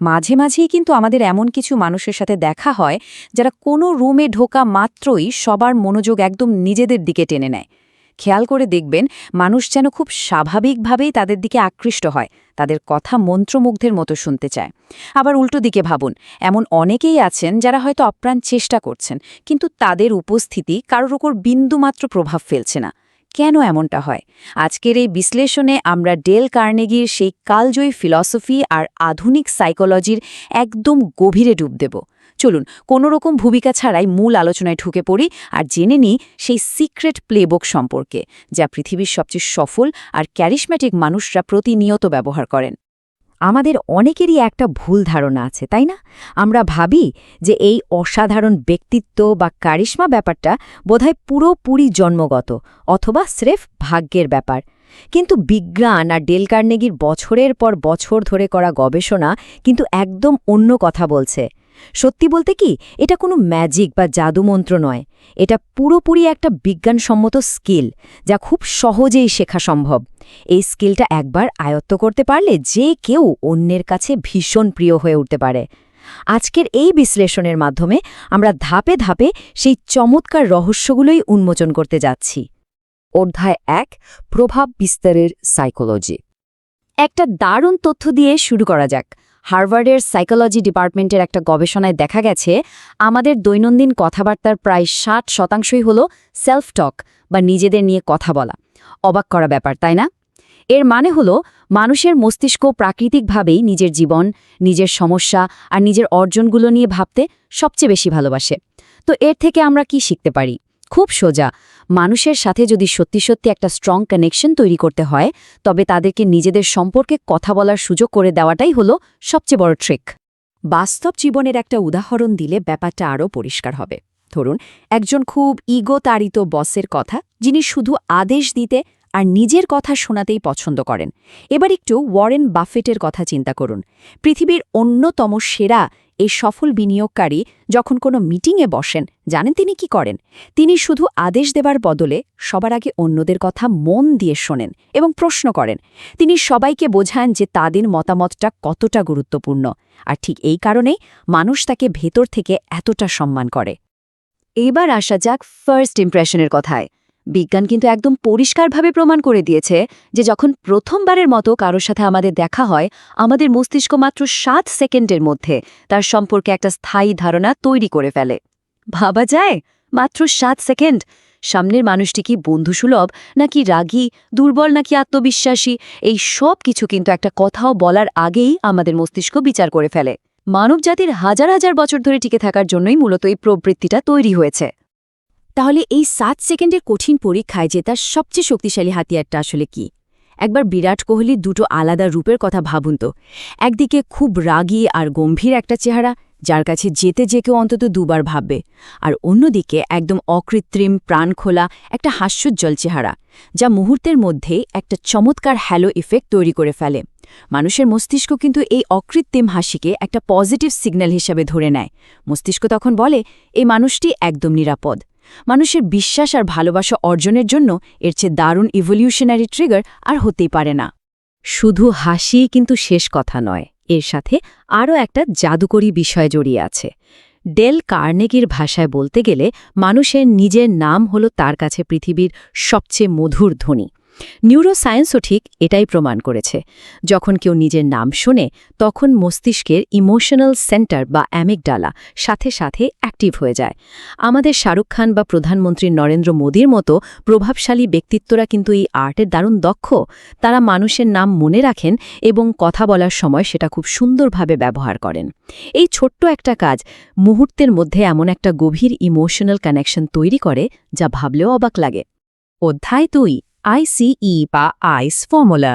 মাঝে মাঝেই কিন্তু আমাদের এমন কিছু মানুষের সাথে দেখা হয় যারা কোনো রুমে ঢোকা মাত্রই সবার মনোযোগ একদম নিজেদের দিকে টেনে নেয়। খেয়াল করে দেখবেন মানুষ যেন খুব স্বাভাবিকভাবেই তাদের দিকে আকৃষ্ট হয়, তাদের কথা মন্ত্রমুগ্ধের মতো শুনতে চায়। আবার উল্টো দিকে ভাবুন, এমন অনেকেই আছেন যারা হয়তো আপ্রাণ চেষ্টা করছেন, কিন্তু তাদের উপস্থিতি কারোর ওপর বিন্দুমাত্র প্রভাব ফেলছে না। কেন এমনটা হয়? আজকের এই বিশ্লেষণে আমরা ডেল কার্নেগির সেই কালজয়ী ফিলসফি আর আধুনিক সাইকোলজির একদম গভীরে ডুব দেব। চলুন কোনোরকম ভূমিকা ছাড়াই মূল আলোচনায় ঢুকে পড়ি আর জেনে নিই সেই সিক্রেট প্লেবুক সম্পর্কে, যা পৃথিবীর সবচেয়ে সফল আর ক্যারিশম্যাটিক মানুষরা প্রতিনিয়ত ব্যবহার করেন। আমাদের অনেকেরই একটা ভুল ধারণা আছে, তাই না? আমরা ভাবি যে এই অসাধারণ ব্যক্তিত্ব বা কারিশমা ব্যাপারটা বোধহয় পুরোপুরি জন্মগত অথবা স্রেফ ভাগ্যের ব্যাপার। কিন্তু বিজ্ঞান আর ডেল কার্নেগির বছরের পর বছর ধরে করা গবেষণা কিন্তু একদম অন্য কথা বলছে। সত্যি বলতে কি, এটা কোনো ম্যাজিক বা জাদুমন্ত্র নয়, এটা পুরোপুরি একটা বিজ্ঞানসম্মত স্কিল, যা খুব সহজেই শেখা সম্ভব। এই স্কিলটা একবার আয়ত্ত করতে পারলে যে কেউ অন্যের কাছে ভীষণ প্রিয় হয়ে উঠতে পারে। আজকের এই বিশ্লেষণের মাধ্যমে আমরা ধাপে ধাপে সেই চমৎকার রহস্যগুলোই উন্মোচন করতে যাচ্ছি। অধ্যায় ১, প্রভাব বিস্তারের সাইকোলজি। একটা দারুণ তথ্য দিয়ে শুরু করা যাক। হার্ভার্ডের সাইকোলজি ডিপার্টমেন্টের একটা গবেষণায় দেখা গেছে আমাদের দৈনন্দিন কথাবার্তার প্রায় 60% হল সেলফ টক বা নিজেদের নিয়ে কথা বলা। অবাক করা ব্যাপার, তাই না? এর মানে হলো মানুষের মস্তিষ্ক প্রাকৃতিকভাবেই নিজের জীবন, নিজের সমস্যা আর নিজের অর্জনগুলো নিয়ে ভাবতে সবচেয়ে বেশি ভালোবাসে। তো এর থেকে আমরা কি শিখতে পারি? খুব সোজা, মানুষের সাথে যদি সত্যি সত্যি একটা স্ট্রং কানেকশন তৈরি করতে হয়, তবে তাদেরকে নিজেদের সম্পর্কে কথা বলার সুযোগ করে দেওয়াটাই হলো সবচেয়ে বড় ট্রিক। বাস্তব জীবনের একটা উদাহরণ দিলে ব্যাপারটা আরও পরিষ্কার হবে। ধরুন, একজন খুব ইগোতাড়িত বসের কথা, যিনি শুধু আদেশ দিতে আর নিজের কথা শোনাতেই পছন্দ করেন। এবার একটু ওয়ারেন বাফেটের কথা চিন্তা করুন। পৃথিবীর অন্যতম সেরা এই সফল বিনিয়োগকারী যখন কোনো মিটিংয়ে বসেন, জানেন তিনি কি করেন? তিনি শুধু আদেশ দেবার বদলে সবার আগে অন্যদের কথা মন দিয়ে শোনেন এবং প্রশ্ন করেন। তিনি সবাইকে বোঝান যে তাদের মতামতটা কতটা গুরুত্বপূর্ণ। আর ঠিক এই কারণেই মানুষ তাকে ভেতর থেকে এতটা সম্মান করে। এবার আসা যাক ফার্স্ট ইমপ্রেশনের কথায়। বিজ্ঞান কিন্তু একদম পরিষ্কারভাবে প্রমাণ করে দিয়েছে যে যখন প্রথমবারের মতো কারোর সাথে আমাদের দেখা হয়, আমাদের মস্তিষ্ক মাত্র 7 সেকেন্ডের মধ্যে তার সম্পর্কে একটা স্থায়ী ধারণা তৈরি করে ফেলে। ভাবা যায়, মাত্র 7 সেকেন্ড! সামনের মানুষটি কি বন্ধুসুলভ নাকি রাগী, দুর্বল নাকি আত্মবিশ্বাসী, এই সব কিছু কিন্তু একটা কথাও বলার আগেই আমাদের মস্তিষ্ক বিচার করে ফেলে। মানবজাতির হাজার হাজার বছর ধরে টিকে থাকার জন্যই মূলত এই প্রবৃত্তিটা তৈরি হয়েছে। তাহলে এই 7 সেকেন্ডের কঠিন পরীক্ষায় যে তার সবচেয়ে শক্তিশালী হাতিয়ারটা আসলে কি? একবার বিরাট কোহলির দুটো আলাদা রূপের কথা ভাবুন তো। একদিকে খুব রাগী আর গম্ভীর একটা চেহারা, যার কাছে যেতে যে কেউ অন্তত দুবার ভাববে, আর অন্যদিকে একদম অকৃত্রিম, প্রাণখোলা একটা হাস্যোজ্জ্বল চেহারা, যা মুহূর্তের মধ্যেই একটা চমৎকার হ্যালো ইফেক্ট তৈরি করে ফেলে। মানুষের মস্তিষ্ক কিন্তু এই অকৃত্রিম হাসিকে একটা পজিটিভ সিগন্যাল হিসাবে ধরে নেয়। মস্তিষ্ক তখন বলে, এই মানুষটি একদম নিরাপদ। মানুষের বিশ্বাস আর ভালোবাসা অর্জনের জন্য এর চেয়ে দারুণ ইভলিউশনারি ট্রিগার আর হতেই পারে না। শুধু হাসি কিন্তু শেষ কথা নয়, এর সাথে আরও একটা জাদুকরী বিষয় জড়িয়ে আছে। ডেল কার্নেগির ভাষায় বলতে গেলে মানুষের নিজের নাম হল তার কাছে পৃথিবীর সবচেয়ে মধুর ধ্বনি। নিউরোসায়েন্সও ঠিক এটাই প্রমাণ করেছে। যখন কেউ নিজের নাম শোনে, তখন মস্তিষ্কের ইমোশনাল সেন্টার বা অ্যামিগডালা সাথে সাথে অ্যাক্টিভ হয়ে যায়। আমাদের শাহরুখ খান বা প্রধানমন্ত্রী নরেন্দ্র মোদীর মতো প্রভাবশালী ব্যক্তিত্বরা কিন্তু এই আর্টের দারুণ দক্ষ। তারা মানুষের নাম মনে রাখেন এবং কথা বলার সময় সেটা খুব সুন্দরভাবে ব্যবহার করেন। এই ছোট্ট একটা কাজ মুহূর্তের মধ্যে এমন একটা গভীর ইমোশনাল কানেকশন তৈরি করে, যা ভাবলেও অবাক লাগে। অধ্যায় 2, আইসিই বা আইস ফর্মুলা।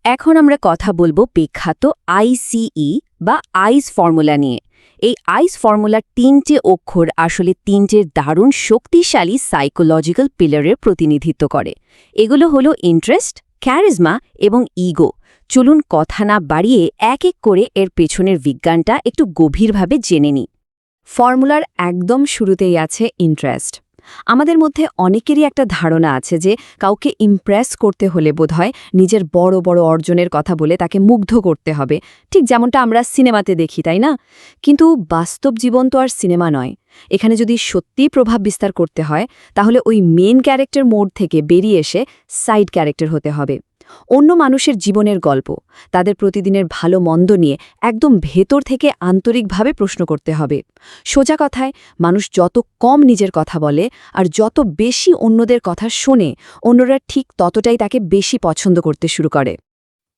এখন আমরা কথা বলবো বিখ্যাত আইসিই বা আইস ফর্মুলা নিয়ে। এই আইস ফর্মুলার 3টে অক্ষর আসলে 3টে দারুণ শক্তিশালী সাইকোলজিক্যাল পিলারের প্রতিনিধিত্ব করে। এগুলো হলো ইন্টারেস্ট, ক্যারিজমা এবং ইগো। চলুন কথা না বাড়িয়ে এক এক করে এর পেছনের বিজ্ঞানটা একটু গভীরভাবে জেনে নিই। ফর্মুলার একদম শুরুতেই আছে ইন্টারেস্ট। আমাদের মধ্যে অনেকেরই একটা ধারণা আছে যে কাউকে ইমপ্রেস করতে হলে বোধহয় নিজের বড় বড় অর্জনের কথা বলে তাকে মুগ্ধ করতে হবে, ঠিক যেমনটা আমরা সিনেমাতে দেখি, তাই না? কিন্তু বাস্তব জীবন তো আর সিনেমা নয়। এখানে যদি সত্যিই প্রভাব বিস্তার করতে হয় তাহলে ওই মেন ক্যারেক্টার মোড থেকে বেরিয়ে এসে সাইড ক্যারেক্টার হতে হবে। অন্য মানুষের জীবনের গল্প, তাদের প্রতিদিনের ভালো মন্দ নিয়ে একদম ভেতর থেকে আন্তরিকভাবে প্রশ্ন করতে হবে। সোজা কথায়, মানুষ যত কম নিজের কথা বলে আর যত বেশি অন্যদের কথা শোনে, অন্যরা ঠিক ততটাই তাকে বেশি পছন্দ করতে শুরু করে।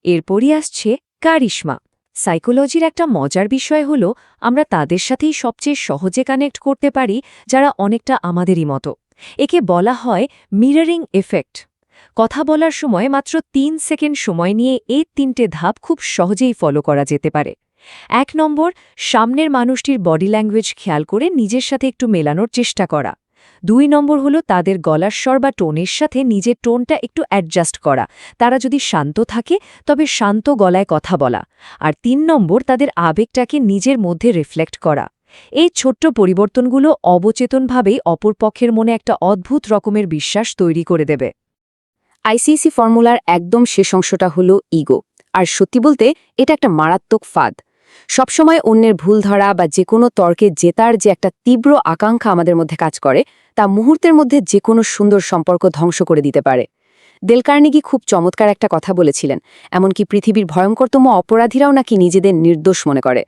এরপরই আসছে কারিশমা। সাইকোলজির একটা মজার বিষয় হলো আমরা তাদের সাথেই সবচেয়ে সহজে কানেক্ট করতে পারি যারা অনেকটা আমাদেরই মতো। একে বলা হয় মিররিং এফেক্ট। কথা বলার সময় মাত্র ৩ সেকেন্ড সময় নিয়ে এই ৩টে ধাপ খুব সহজেই ফলো করা যেতে পারে। ১ নম্বর, সামনের মানুষটির বডি ল্যাঙ্গুয়েজ খেয়াল করে নিজের সাথে একটু মেলানোর চেষ্টা করা। ২ নম্বর হলো তাদের গলার স্বর বা টোনের সাথে নিজের টোনটা একটু অ্যাডজাস্ট করা। তারা যদি শান্ত থাকে তবে শান্ত গলায় কথা বলা। আর ৩ নম্বর, তাদের আবেগটাকে নিজের মধ্যে রিফ্লেক্ট করা। এই ছোট্ট পরিবর্তনগুলো অবচেতনভাবেই অপরপক্ষের মনে একটা অদ্ভুত রকমের বিশ্বাস তৈরি করে দেবে। আইসিসি ফর্মুলার একদম শেষ অংশটা হলো ইগো। আর সত্যি বলতে এটা একটা মারাত্মক ফাঁদ। সবসময় অন্যের ভুল ধরা বা যে কোনো তর্কে জেতার যে একটা তীব্র আকাঙ্ক্ষা আমাদের মধ্যে কাজ করে, তা মুহূর্তের মধ্যে যে কোনো সুন্দর সম্পর্ক ধ্বংস করে দিতে পারে। ডেল কার্নেগি খুব চমৎকার একটা কথা বলেছিলেন, এমনকি পৃথিবীর ভয়ঙ্করতম অপরাধীরাও নাকি নিজেদের নির্দোষ মনে করে।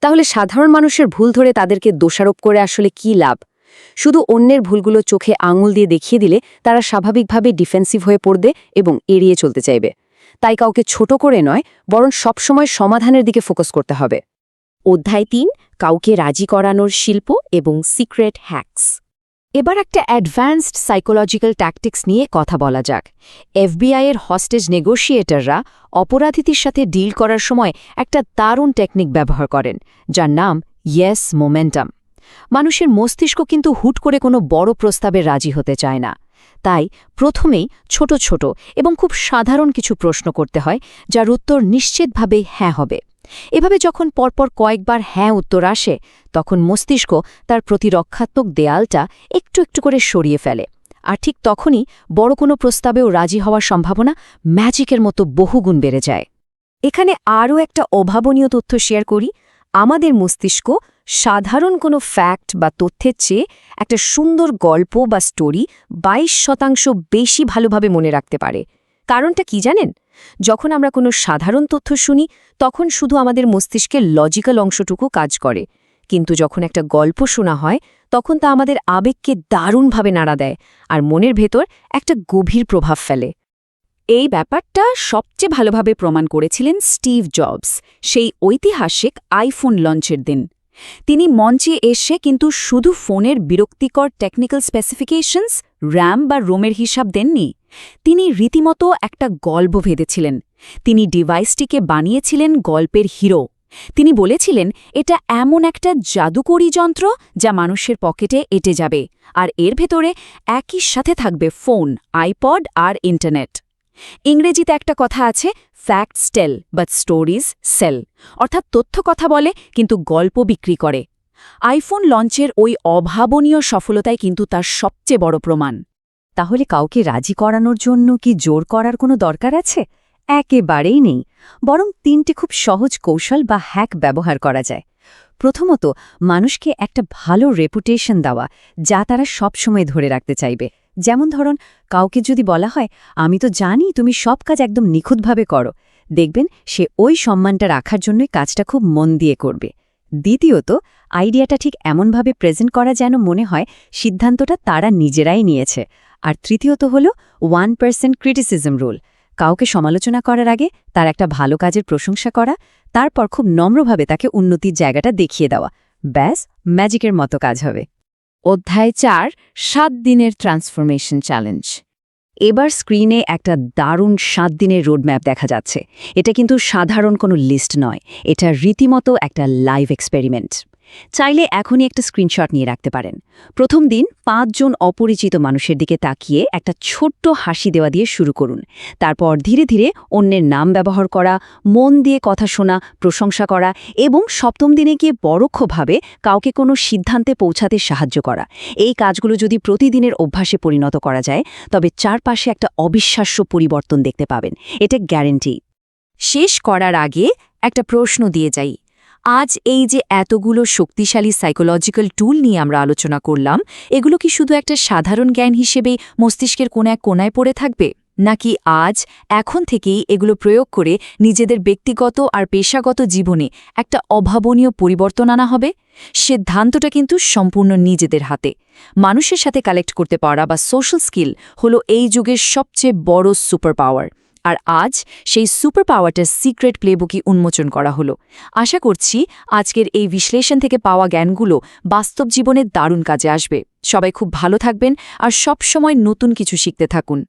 তাহলে সাধারণ মানুষের ভুল ধরে তাদেরকে দোষারোপ করে আসলে কী লাভ? শুধু অন্যের ভুলগুলো চোখে আঙুল দিয়ে দেখিয়ে দিলে তারা স্বাভাবিকভাবে ডিফেন্সিভ হয়ে পড়বে এবং এড়িয়ে চলতে চাইবে। তাই কাউকে ছোট করে নয়, বরং সবসময় সমাধানের দিকে ফোকাস করতে হবে। অধ্যায় ৩, কাউকে রাজি করানোর শিল্প এবং সিক্রেট হ্যাকস। এবার একটা অ্যাডভান্সড সাইকোলজিক্যাল ট্যাকটিক্স নিয়ে কথা বলা যাক। এফবিআইয়ের হস্টেজ নেগোশিয়েটররা অপরাধীদের সাথে ডিল করার সময় একটা দারুণ টেকনিক ব্যবহার করেন, যার নাম ইয়েস মোমেন্টাম। মানুষের মস্তিষ্ক কিন্তু হুট করে কোনো বড় প্রস্তাবে রাজি হতে চায় না। তাই প্রথমেই ছোট ছোট এবং খুব সাধারণ কিছু প্রশ্ন করতে হয়, যার উত্তর নিশ্চিতভাবে হ্যাঁ হবে। এভাবে যখন পরপর কয়েকবার হ্যাঁ উত্তর আসে, তখন মস্তিষ্ক তার প্রতিরক্ষাত্মক দেয়ালটা একটু একটু করে সরিয়ে ফেলে। আর ঠিক তখনই বড় কোনো প্রস্তাবেও রাজি হওয়ার সম্ভাবনা ম্যাজিকের মতো বহুগুণ বেড়ে যায়। এখানে আরও একটা অভাবনীয় তথ্য শেয়ার করি। আমাদের মস্তিষ্ক সাধারণ কোনো ফ্যাক্ট বা তথ্যের চেয়ে একটা সুন্দর গল্প বা স্টোরি ২২% বেশি ভালোভাবে মনে রাখতে পারে। কারণটা কি জানেন? যখন আমরা কোনো সাধারণ তথ্য শুনি তখন শুধু আমাদের মস্তিষ্কের লজিক্যাল অংশটুকু কাজ করে, কিন্তু যখন একটা গল্প শোনা হয় তখন তা আমাদের আবেগকে দারুণভাবে নাড়া দেয় আর মনের ভেতর একটা গভীর প্রভাব ফেলে। এই ব্যাপারটা সবচেয়ে ভালোভাবে প্রমাণ করেছিলেন স্টিভ জবস সেই ঐতিহাসিক আইফোন লঞ্চের দিন। তিনি মঞ্চে এসে কিন্তু শুধু ফোনের বিরক্তিকর টেকনিক্যাল স্পেসিফিকেশনস, র্যাম বা রোমের হিসাব দেননি। তিনি রীতিমতো একটা গল্প ভেদেছিলেন। তিনি ডিভাইসটিকে বানিয়েছিলেন গল্পের হিরো। তিনি বলেছিলেন এটা এমন একটা জাদুকরী যন্ত্র যা মানুষের পকেটে এঁটে যাবে, আর এর ভেতরে একই সাথে থাকবে ফোন, আইপড আর ইন্টারনেট। ইংরেজিতে একটা কথা আছে, facts tell but stories sell, অর্থাৎ তথ্য কথা বলে কিন্তু গল্প বিক্রি করে। আইফোন লঞ্চের ওই অভাবনীয় সফলতাই কিন্তু তার সবচেয়ে বড় প্রমাণ। তাহলে কাউকে রাজি করানোর জন্য কি জোর করার কোনো দরকার আছে? একেবারেই নেই। বরং ৩টে খুব সহজ কৌশল বা হ্যাক ব্যবহার করা যায়। প্রথমত, মানুষকে একটা ভালো রেপুটেশন দেওয়া, যা তারা সবসময় ধরে রাখতে চাইবে। যেমন ধরুন, কাউকে যদি বলা হয়, আমি তো জানি তুমি সব কাজ একদম নিখুঁতভাবে করো, দেখবেন সে ওই সম্মানটা রাখার জন্যই কাজটা খুব মন দিয়ে করবে। দ্বিতীয়ত, আইডিয়াটা ঠিক এমনভাবে প্রেজেন্ট করা যেন মনে হয় সিদ্ধান্তটা তারা নিজেরাই নিয়েছে। আর তৃতীয়ত হল 1% ক্রিটিসিজম রুল। কাউকে সমালোচনা করার আগে তার একটা ভালো কাজের প্রশংসা করা, তারপর খুব নম্রভাবে তাকে উন্নতির জায়গাটা দেখিয়ে দেওয়া। ব্যাস, ম্যাজিকের মতো কাজ হবে। অধ্যায় ৪, ৭ দিনের ট্রান্সফরমেশন চ্যালেঞ্জ। এবার স্ক্রিনে একটা দারুণ ৭ দিনের রোডম্যাপ দেখা যাচ্ছে। এটা কিন্তু সাধারণ কোনো লিস্ট নয়, এটা রীতিমতো একটা লাইভ এক্সপেরিমেন্ট। চাইলে এখনই একটা স্ক্রিনশট নিয়ে রাখতে পারেন। প্রথম দিন 5 জন অপরিচিত মানুষের দিকে তাকিয়ে একটা ছোট্ট হাসি দেওয়া দিয়ে শুরু করুন। তারপর ধীরে ধীরে অন্যের নাম ব্যবহার করা, মন দিয়ে কথা শোনা, প্রশংসা করা এবং 7ম দিনে গিয়ে পরোক্ষভাবে কাউকে কোনো সিদ্ধান্তে পৌঁছাতে সাহায্য করা। এই কাজগুলো যদি প্রতিদিনের অভ্যাসে পরিণত করা যায়, তবে চারপাশে একটা অবিশ্বাস্য পরিবর্তন দেখতে পাবেন। এটা গ্যারান্টি। শেষ করার আগে একটা প্রশ্ন দিয়ে যাই। আজ এই যে এতগুলো শক্তিশালী সাইকোলজিক্যাল টুল নিয়ে আমরা আলোচনা করলাম, এগুলো কি শুধু একটা সাধারণ জ্ঞান হিসেবেই মস্তিষ্কের কোনো এক কোনায় পড়ে থাকবে, নাকি এখন থেকেই এগুলো প্রয়োগ করে নিজেদের ব্যক্তিগত আর পেশাগত জীবনে একটা অভাবনীয় পরিবর্তন আনা হবে? সিদ্ধান্তটা কিন্তু সম্পূর্ণ নিজেদের হাতে। মানুষের সাথে কালেক্ট করতে পারা বা সোশ্যাল স্কিল হলো এই যুগের সবচেয়ে বড় সুপার পাওয়ার। আর আজ সেই সুপার পাওয়ারটার সিক্রেট প্লেবুকই উন্মোচন করা হলো। আশা করছি আজকের এই বিশ্লেষণ থেকে পাওয়া জ্ঞানগুলো বাস্তব জীবনে দারুণ কাজে আসবে। সবাই খুব ভালো থাকবেন আর সব সময় নতুন কিছু শিখতে থাকুন।